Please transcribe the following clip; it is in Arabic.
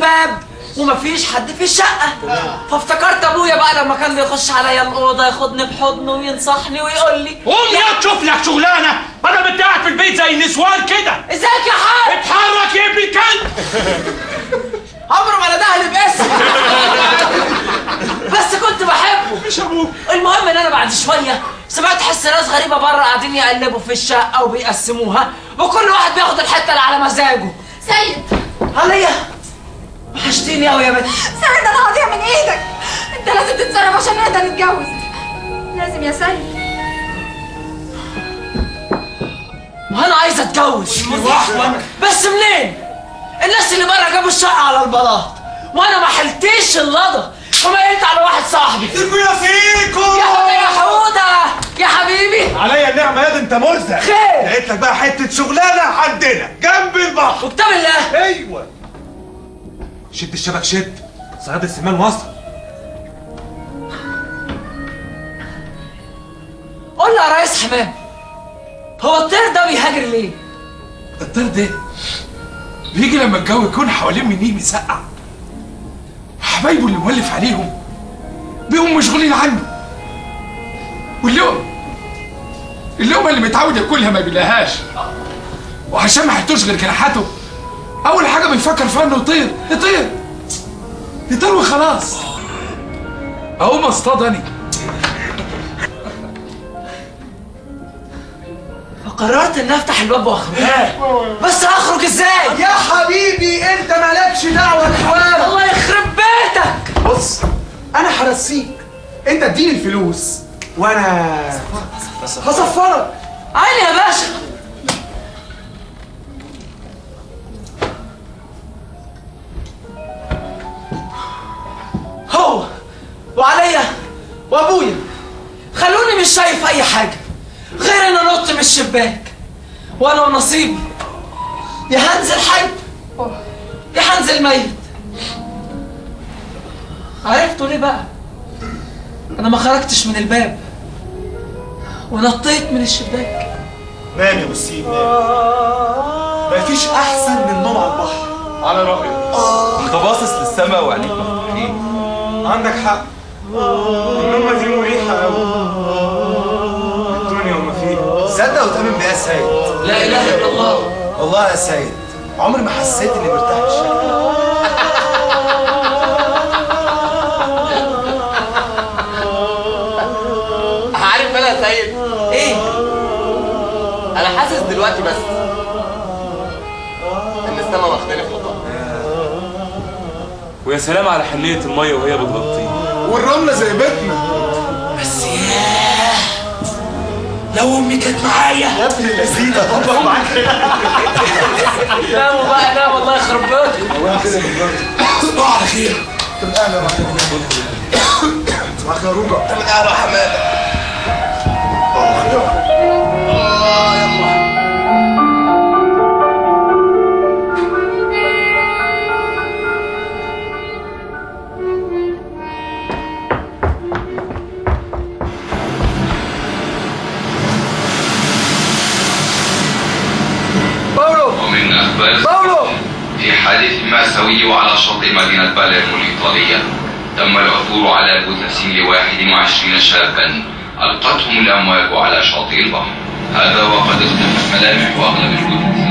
الباب ومفيش حد في الشقة، فافتكرت ابويا بقى لما كان بيخش عليا الأوضة ياخدني بحضنه وينصحني ويقول لي قوم يا تشوف لك شغلانة بدل ما انت قاعد في البيت زي النسوان كده. ازيك يا حاج؟ اتحرك يا ابن الكلب. عمره ما ندهلي باسم. بس كنت بحبه. مش ابوك. المهم ان انا بعد شوية سمعت حس ناس غريبة بره قاعدين يقلبوا في الشقة وبيقسموها وكل واحد بياخد الحتة اللي على مزاجه. سيد عليا وحشتيني قوي يا بنت. سيد انا هضيع من ايدك، انت لازم تتصرف عشان نقدر نتجوز. لازم يا سيد. وانا عايزه اتجوز بس منين؟ الناس اللي بره جابوا الشقه على البلاط وانا ما حلتيش اللضا وميلت على واحد صاحبي. تربيه فيكم يا حوده يا حبيبي. عليا النعمه يا انت مرزق. خير لقيت لك بقى حته شغلانه عندنا جنب البحر وكتاب الله. ايوه شد الشبك شد، صياد السمان وصل. قول لي يا ريس حمام، هو الطير ده بيهاجر ليه؟ الطير ده بيجي لما الجو يكون حوالين منيه مسقع، حبايبه اللي مولف عليهم بيقوموا مشغولين عنه، اللقمة اللي متعود ياكلها ما بيلاقيهاش، وعشان ما حيتوش غير جناحاته أول حاجة بيفكر فيها إنه يطير وخلاص. أقوم اصطادني. فقررت إن أفتح الباب وأخرج. بس هخرج إزاي؟ يا حبيبي انت مالكش دعوه الحوار. الله يخرب بيتك. بص انا هرسيك، انت اديني الفلوس وانا هصفرك. عيني يا باشا. هو وعليا وابويا خلوني مش شايف اي حاجه غير ان انط من الشباك، وانا ونصيبي يا هنزل حي يا هنزل ميت. عرفتوا ليه بقى؟ انا ما خرجتش من الباب ونطيت من الشباك. نام يا مسيب نام، مفيش احسن من النوم على البحر. على رأيك انت باصص للسماء وعينيك مفتوحين. عندك حق، النومة دي مريحة قوي. الدنيا وما فيها. صدق وتؤمن بيها يا سيد. لا اله الا الله. والله يا سيد عمري ما حسيت اني مرتاح بالشكل ده. عارف انا يا سيد ايه؟ انا حاسس دلوقتي بس ان السما واخداني في لقاء. ويا سلام على حنية المية وهي بتغطيه، والرملة زي بيتنا. بس ياه لو امي كانت معايا. يا ابن اللذينة طبق معاك. ناموا بقى نام الله يخرب بيتكم. تصبحوا على خير. من اهلا وسهلا. صباح خيروجة. من اهلا وحمادة. ومن أخبار في حادث مأساوي على شاطئ مدينة باليرمو الإيطالية تم العثور على جثث ل21 شابا ألقتهم الأمواج على شاطئ البحر. هذا وقد اختفت ملامح أغلب الجثث